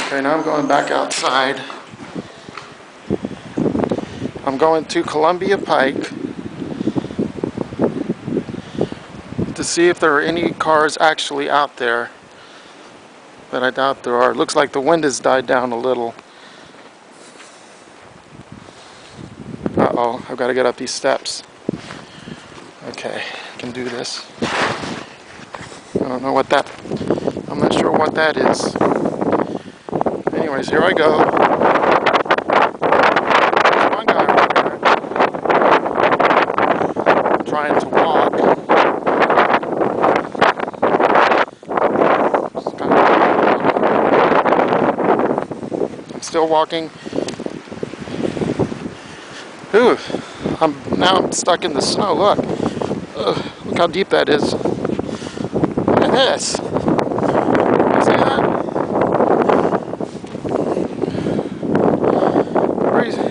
Okay, now I'm going back outside. I'm going to Columbia Pike to see if there are any cars actually out there, but I doubt there are. It looks like the wind has died down a little. Uh-oh, I've got to get up these steps. Okay, I can do this. I don't know what that, I'm not sure what that is. Anyways, here I go. One guy over there trying to walk. I'm still walking. Ooh, I'm stuck in the snow. Look. Look how deep that is. Look at this. You see that?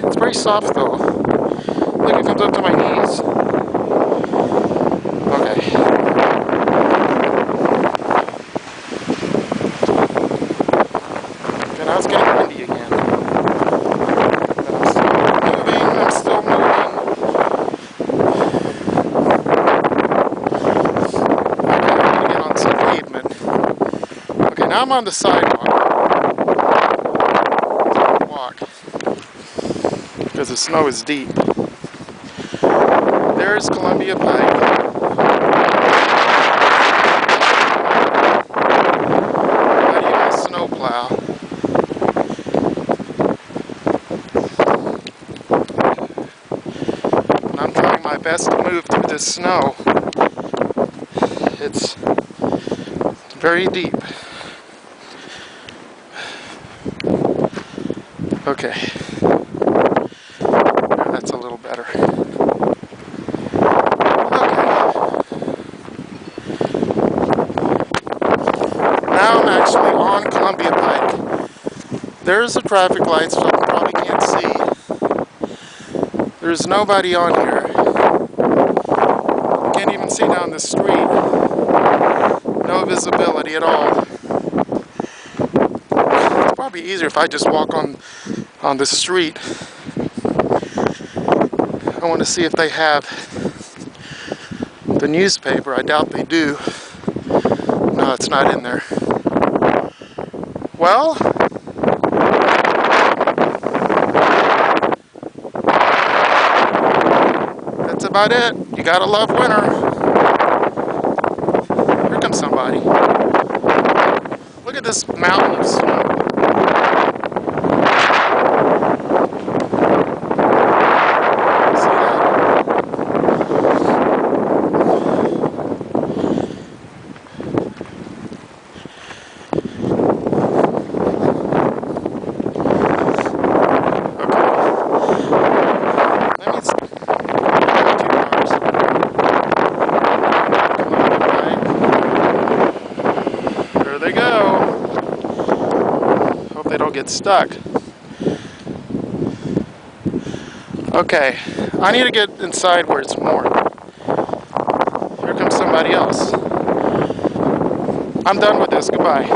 It's very soft though. Look, it comes up to my knees. Okay. Okay, now it's getting windy again. But I'm still moving. Okay, now I'm on the sidewalk. Walk. Because the snow is deep. There's Columbia Pike. Not even a snow plow. And I'm trying my best to move through this snow. It's very deep. Okay. That's a little better. Okay. Now I'm actually on Columbia Pike. There's the traffic lights, so I probably can't see. There's nobody on here. Can't even see down the street. No visibility at all. It's probably easier if I just walk on the street. I want to see if they have the newspaper. I doubt they do. No, it's not in there. Well, that's about it. You gotta love winter. Here comes somebody. Look at this mountain of snow. There they go. Hope they don't get stuck. Okay, I need to get inside where it's warm. Here comes somebody else. I'm done with this. Goodbye.